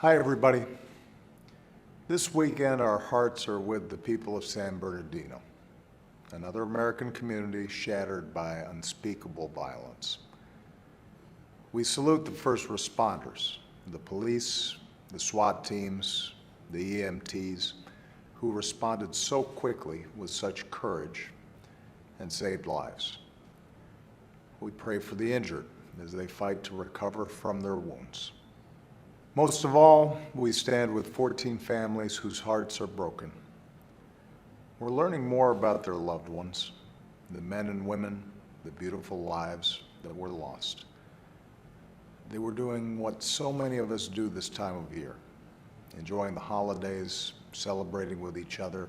Hi, everybody. This weekend, our hearts are with the people of San Bernardino, another American community shattered by unspeakable violence. We salute the first responders, the police, the SWAT teams, the EMTs, who responded so quickly with such courage and saved lives. We pray for the injured as they fight to recover from their wounds. Most of all, we stand with 14 families whose hearts are broken. We're learning more about their loved ones, the men and women, the beautiful lives that were lost. They were doing what so many of us do this time of year, enjoying the holidays, celebrating with each other,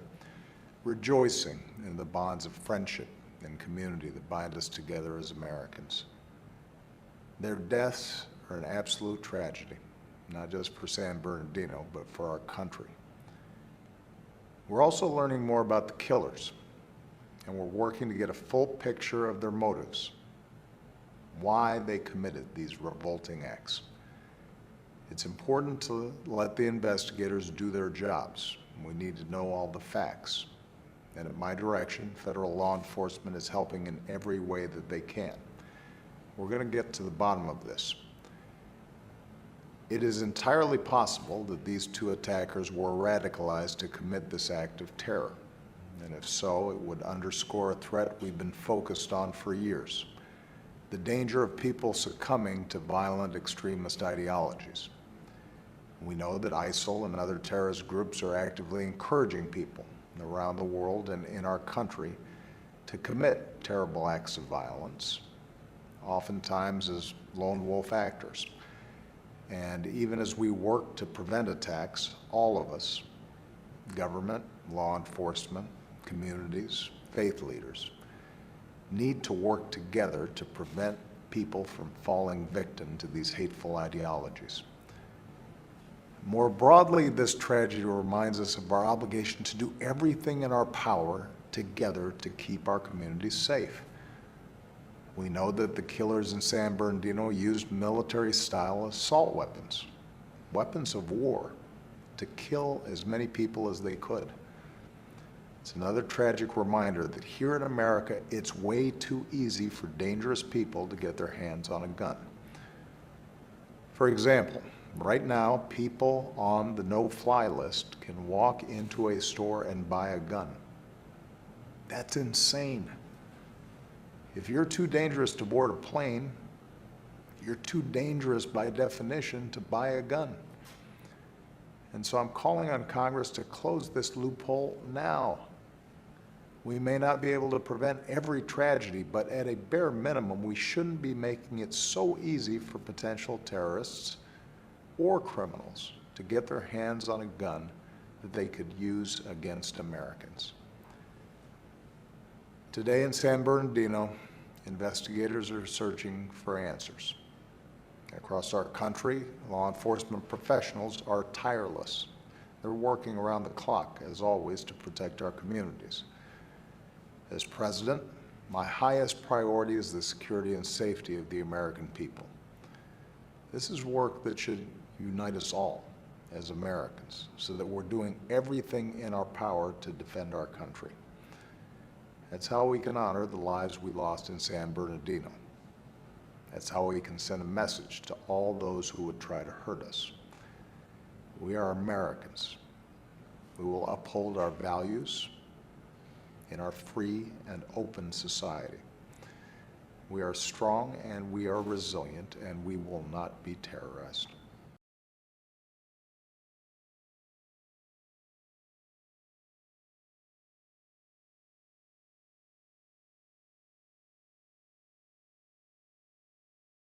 rejoicing in the bonds of friendship and community that bind us together as Americans. Their deaths are an absolute tragedy, not just for San Bernardino, but for our country. We're also learning more about the killers, and we're working to get a full picture of their motives, why they committed these revolting acts. It's important to let the investigators do their jobs. We need to know all the facts. And at my direction, federal law enforcement is helping in every way that they can. We're going to get to the bottom of this. It is entirely possible that these two attackers were radicalized to commit this act of terror. And if so, it would underscore a threat we've been focused on for years: the danger of people succumbing to violent extremist ideologies. We know that ISIL and other terrorist groups are actively encouraging people around the world and in our country to commit terrible acts of violence, oftentimes as lone wolf actors. And even as we work to prevent attacks, all of us, government, law enforcement, communities, faith leaders, need to work together to prevent people from falling victim to these hateful ideologies. More broadly, this tragedy reminds us of our obligation to do everything in our power together to keep our communities safe. We know that the killers in San Bernardino used military-style assault weapons, weapons of war, to kill as many people as they could. It's another tragic reminder that here in America, it's way too easy for dangerous people to get their hands on a gun. For example, right now, people on the no-fly list can walk into a store and buy a gun. That's insane. If you're too dangerous to board a plane, you're too dangerous by definition to buy a gun. And so I'm calling on Congress to close this loophole now. We may not be able to prevent every tragedy, but at a bare minimum, we shouldn't be making it so easy for potential terrorists or criminals to get their hands on a gun that they could use against Americans. Today in San Bernardino, investigators are searching for answers. Across our country, law enforcement professionals are tireless. They're working around the clock, as always, to protect our communities. As president, my highest priority is the security and safety of the American people. This is work that should unite us all as Americans, so that we're doing everything in our power to defend our country. That's how we can honor the lives we lost in San Bernardino. That's how we can send a message to all those who would try to hurt us. We are Americans. We will uphold our values in our free and open society. We are strong and we are resilient, and we will not be terrorized.